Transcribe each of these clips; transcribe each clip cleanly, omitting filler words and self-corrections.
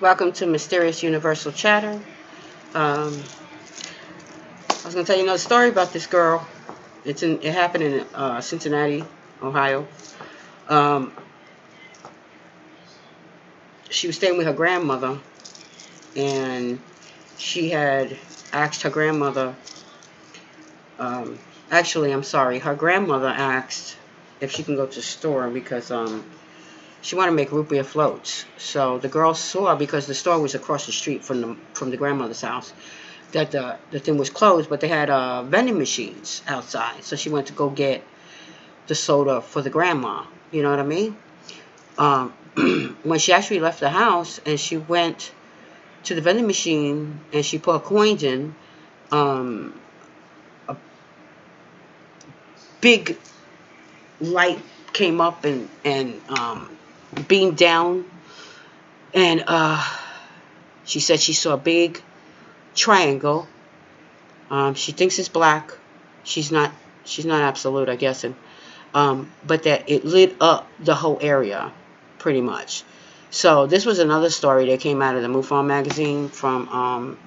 Welcome to Mysterious Universal Chatter. I was gonna tell you another story about this girl. It happened in Cincinnati, Ohio. Um, she was staying with her grandmother, and she had asked her grandmother. Um, Actually, I'm sorry. Her grandmother asked if she can go to the store because she wanted to make root beer floats. So the girl saw, because the store was across the street from the grandmother's house, that the thing was closed, but they had vending machines outside. So she went to go get the soda for the grandma. You know what I mean? Um, when she actually left the house and she went to the vending machine and she put her coins in, a big light came up and beamed down, and she said she saw a big triangle. She thinks it's black. She's not. She's not absolute, I guess. But that it lit up the whole area, pretty much. So this was another story that came out of the MUFON magazine from.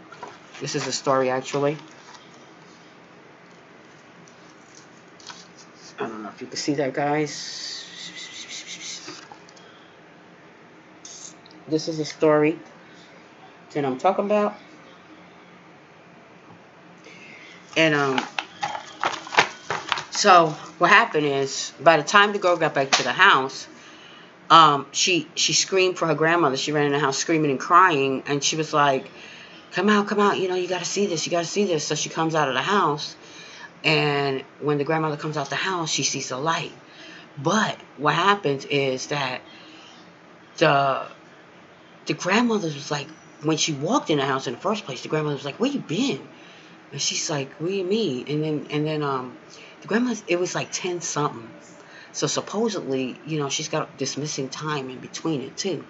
This is a story actually. I don't know if you can see that, guys. This is a story that I'm talking about, and so what happened is, by the time the girl got back to the house, she screamed for her grandmother. She ran in the house screaming and crying, and she was like, come out, you know, you got to see this, you got to see this. So she comes out of the house, and when the grandmother comes out the house, she sees a light. But what happens is that the grandmother was like, when she walked in the house in the first place, the grandmother was like, where you been? And she's like, what do you mean? And then the grandma, it was like 10 something. So supposedly, you know, she's got this missing time in between it too,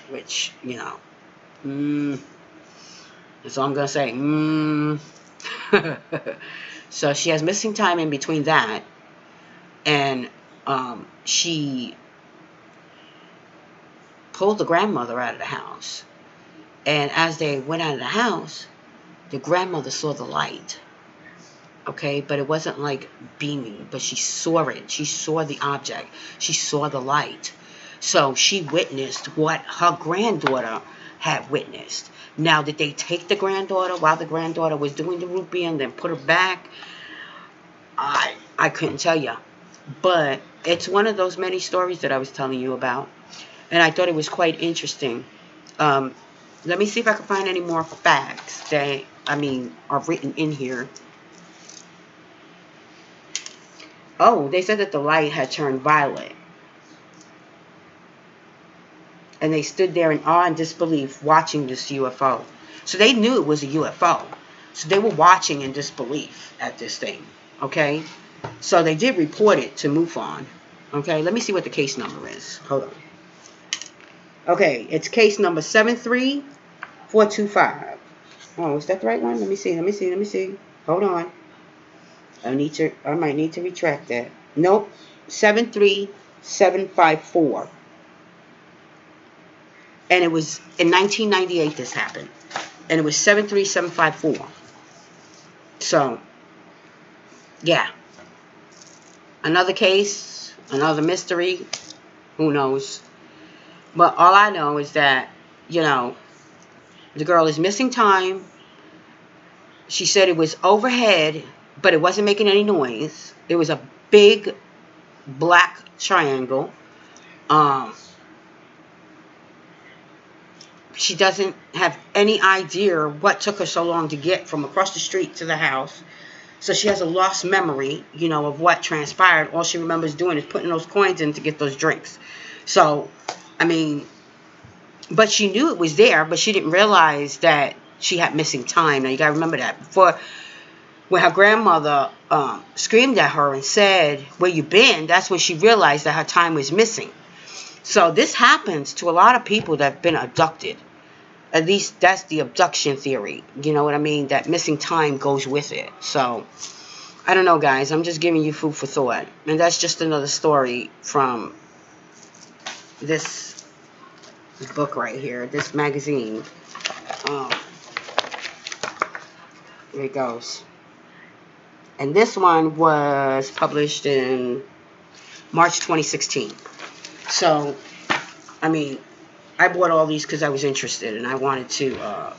which, you know, that's all I'm gonna say. So she has missing time in between that, and she pulled the grandmother out of the house. And as they went out of the house, the grandmother saw the light. Okay, but it wasn't like beaming, but she saw it. She saw the object. She saw the light. So she witnessed what her granddaughter had witnessed. Now, did they take the granddaughter while the granddaughter was doing the root beer and then put her back? I couldn't tell you. But it's one of those many stories that I was telling you about. And I thought it was quite interesting. Let me see if I can find any more facts that, are written in here. Oh, they said that the light had turned violet. And they stood there in awe and disbelief watching this UFO. So they knew it was a UFO. So they were watching in disbelief at this thing. Okay? So they did report it to MUFON. Okay? Let me see what the case number is. Hold on. Okay, it's case number 73425. Oh, is that the right one? Let me see. Hold on. I might need to retract that. Nope. 73754. And it was in 1998 this happened. And it was 73754. So, yeah. Another case, another mystery. Who knows? But all I know is that, you know, the girl is missing time. She said it was overhead, but it wasn't making any noise. It was a big black triangle. She doesn't have any idea what took her so long to get from across the street to the house. So she has a lost memory, you know, of what transpired. All she remembers doing is putting those coins in to get those drinks. So, but she knew it was there, but she didn't realize that she had missing time. Now, you got to remember that. Before, when her grandmother screamed at her and said, where you been? That's when she realized that her time was missing. So this happens to a lot of people that have been abducted. At least that's the abduction theory. You know what I mean? That missing time goes with it. So, I don't know, guys. I'm just giving you food for thought. And that's just another story from this book right here, this magazine. Um, here it goes. And this one was published in March 2016. So, I mean, I bought all these because I was interested, and I wanted to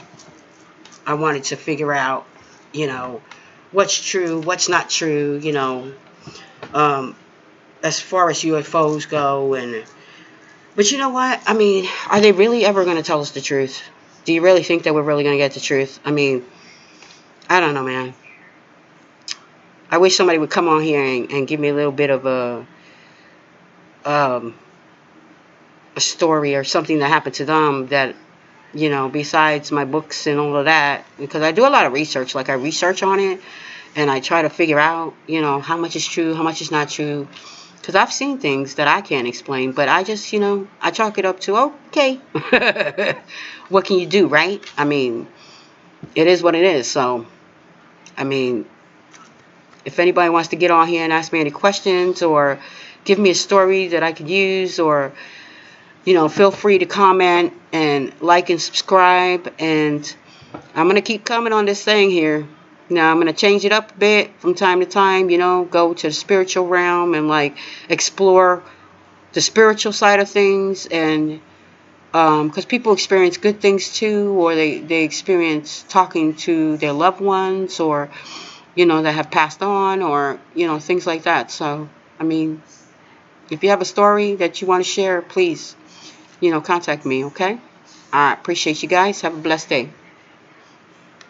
figure out, you know, what's true, what's not true, um, as far as UFOs go. But you know what? I mean, are they really ever going to tell us the truth? Do you really think that we're really going to get the truth? I mean, I don't know, man. I wish somebody would come on here and give me a little bit of um, a story or something that happened to them that, besides my books and all of that, because I do a lot of research. Like, I research on it, and I try to figure out, how much is true, how much is not true. Because I've seen things that I can't explain, but I just, I chalk it up to, okay, what can you do, right? I mean, it is what it is. So, I mean, if anybody wants to get on here and ask me any questions or give me a story that I could use, or, feel free to comment and like and subscribe. And I'm going to keep coming on this thing here. Now, I'm going to change it up a bit from time to time, go to the spiritual realm and, like, explore the spiritual side of things. And because people experience good things too, or they experience talking to their loved ones, or, that have passed on, or, things like that. So, I mean, if you have a story that you want to share, please, contact me, okay? I appreciate you guys. Have a blessed day.